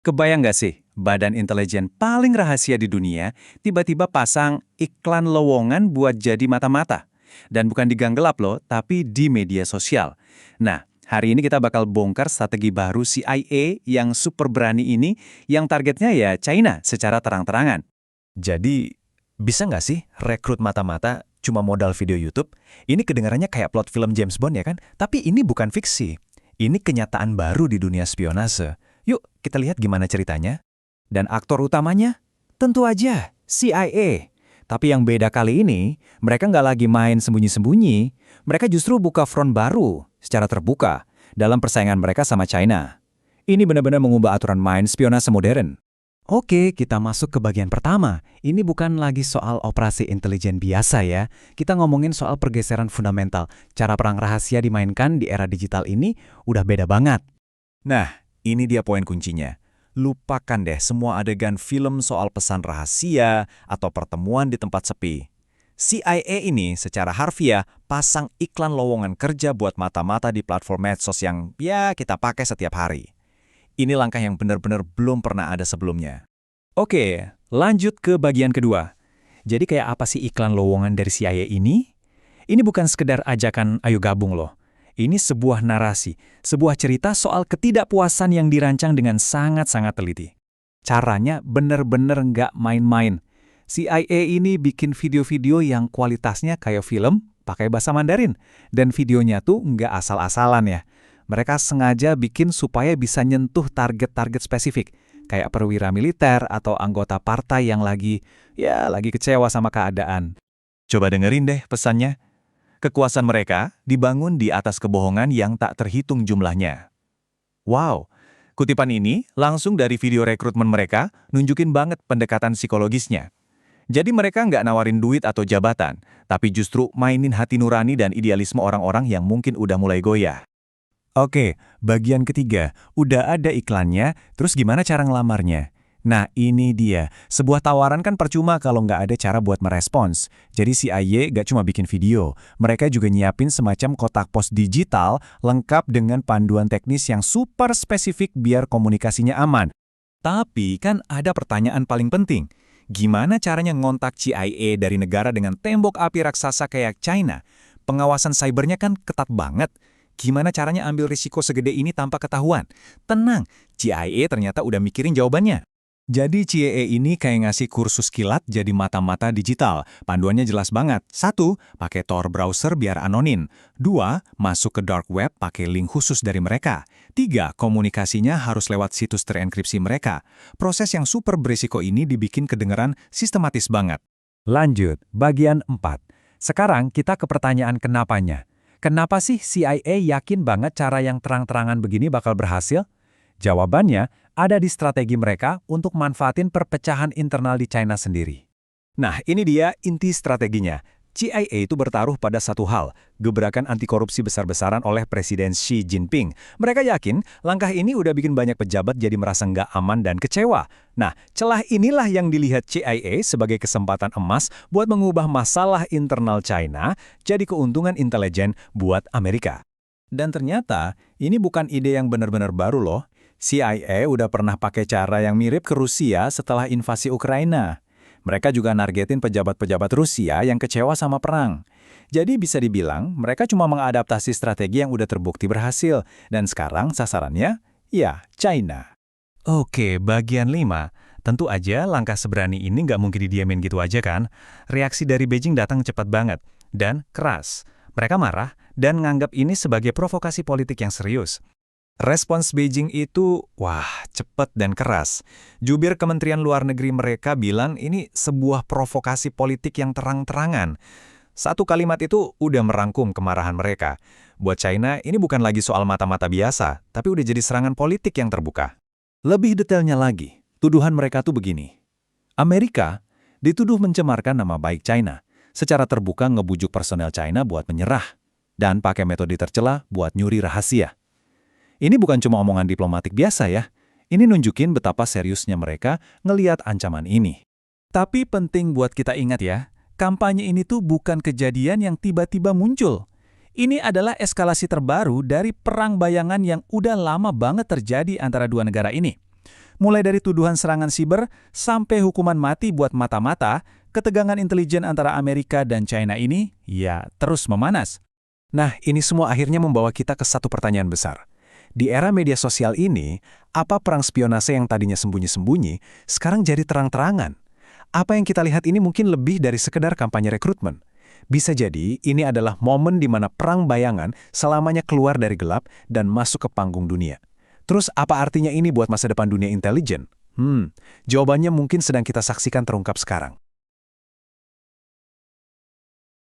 Kebayang nggak sih, badan intelijen paling rahasia di dunia tiba-tiba pasang iklan lowongan buat jadi mata-mata. Dan bukan di gang gelap loh, tapi di media sosial. Nah, hari ini kita bakal bongkar strategi baru CIA yang super berani ini, yang targetnya ya China secara terang-terangan. Jadi, bisa nggak sih rekrut mata-mata cuma modal video YouTube? Ini kedengarannya kayak plot film James Bond ya kan? Tapi ini bukan fiksi. Ini kenyataan baru di dunia spionase. Yuk, kita lihat gimana ceritanya. Dan aktor utamanya? Tentu aja, CIA. Tapi yang beda kali ini, mereka nggak lagi main sembunyi-sembunyi. Mereka justru buka front baru, secara terbuka, dalam persaingan mereka sama China. Ini benar-benar mengubah aturan main spionase modern. Oke, kita masuk ke bagian pertama. Ini bukan lagi soal operasi intelijen biasa ya. Kita ngomongin soal pergeseran fundamental. Cara perang rahasia dimainkan di era digital ini udah beda banget. Nah, ini dia poin kuncinya. Lupakan deh semua adegan film soal pesan rahasia atau pertemuan di tempat sepi. CIA ini secara harfiah pasang iklan lowongan kerja buat mata-mata di platform medsos yang ya kita pakai setiap hari. Ini langkah yang benar-benar belum pernah ada sebelumnya. Oke, lanjut ke bagian kedua. Jadi kayak apa sih iklan lowongan dari CIA ini? Ini bukan sekedar ajakan ayo gabung loh. Ini sebuah narasi, sebuah cerita soal ketidakpuasan yang dirancang dengan sangat-sangat teliti. Caranya bener-bener nggak main-main. CIA ini bikin video-video yang kualitasnya kayak film, pakai bahasa Mandarin. Dan videonya tuh nggak asal-asalan ya. Mereka sengaja bikin supaya bisa nyentuh target-target spesifik, kayak perwira militer atau anggota partai yang lagi kecewa sama keadaan. Coba dengerin deh pesannya. Kekuasaan mereka dibangun di atas kebohongan yang tak terhitung jumlahnya. Wow, kutipan ini langsung dari video rekrutmen mereka nunjukin banget pendekatan psikologisnya. Jadi mereka nggak nawarin duit atau jabatan, tapi justru mainin hati nurani dan idealisme orang-orang yang mungkin udah mulai goyah. Oke, bagian ketiga. Udah ada iklannya, terus gimana cara ngelamarnya? Nah, ini dia. Sebuah tawaran kan percuma kalau nggak ada cara buat merespons. Jadi CIA nggak cuma bikin video, mereka juga nyiapin semacam kotak pos digital lengkap dengan panduan teknis yang super spesifik biar komunikasinya aman. Tapi kan ada pertanyaan paling penting. Gimana caranya ngontak CIA dari negara dengan tembok api raksasa kayak China? Pengawasan cybernya kan ketat banget. Gimana caranya ambil risiko segede ini tanpa ketahuan? Tenang, CIA ternyata udah mikirin jawabannya. Jadi CIA ini kayak ngasih kursus kilat jadi mata-mata digital. Panduannya jelas banget. 1. Pakai Tor browser biar anonim. 2. Masuk ke dark web pakai link khusus dari mereka. 3. Komunikasinya harus lewat situs terenkripsi mereka. Proses yang super berisiko ini dibikin kedengeran sistematis banget. Lanjut, bagian 4. Sekarang kita ke pertanyaan kenapanya. Kenapa sih CIA yakin banget cara yang terang-terangan begini bakal berhasil? Jawabannya ada di strategi mereka untuk manfaatin perpecahan internal di China sendiri. Nah, ini dia inti strateginya. CIA itu bertaruh pada satu hal, gebrakan anti korupsi besar-besaran oleh Presiden Xi Jinping. Mereka yakin langkah ini udah bikin banyak pejabat jadi merasa nggak aman dan kecewa. Nah, celah inilah yang dilihat CIA sebagai kesempatan emas buat mengubah masalah internal China jadi keuntungan intelijen buat Amerika. Dan ternyata, ini bukan ide yang benar-benar baru loh. CIA udah pernah pakai cara yang mirip ke Rusia setelah invasi Ukraina. Mereka juga nargetin pejabat-pejabat Rusia yang kecewa sama perang. Jadi bisa dibilang mereka cuma mengadaptasi strategi yang udah terbukti berhasil. Dan sekarang sasarannya, ya China. Oke, bagian 5. Tentu aja langkah seberani ini nggak mungkin didiamin gitu aja kan. Reaksi dari Beijing datang cepat banget dan keras. Mereka marah dan nganggap ini sebagai provokasi politik yang serius. Respons Beijing itu, cepat dan keras. Jubir Kementerian Luar Negeri mereka bilang ini sebuah provokasi politik yang terang-terangan. Satu kalimat itu udah merangkum kemarahan mereka. Buat China, ini bukan lagi soal mata-mata biasa, tapi udah jadi serangan politik yang terbuka. Lebih detailnya lagi, tuduhan mereka tuh begini. Amerika dituduh mencemarkan nama baik China, secara terbuka ngebujuk personel China buat menyerah, dan pakai metode tercela buat nyuri rahasia. Ini bukan cuma omongan diplomatik biasa ya. Ini nunjukin betapa seriusnya mereka ngeliat ancaman ini. Tapi penting buat kita ingat ya, kampanye ini tuh bukan kejadian yang tiba-tiba muncul. Ini adalah eskalasi terbaru dari perang bayangan yang udah lama banget terjadi antara dua negara ini. Mulai dari tuduhan serangan siber sampai hukuman mati buat mata-mata, ketegangan intelijen antara Amerika dan China ini, ya, terus memanas. Nah, ini semua akhirnya membawa kita ke satu pertanyaan besar. Di era media sosial ini, apa perang spionase yang tadinya sembunyi-sembunyi, sekarang jadi terang-terangan? Apa yang kita lihat ini mungkin lebih dari sekedar kampanye rekrutmen. Bisa jadi, ini adalah momen di mana perang bayangan selamanya keluar dari gelap dan masuk ke panggung dunia. Terus apa artinya ini buat masa depan dunia intelijen? Jawabannya mungkin sedang kita saksikan terungkap sekarang.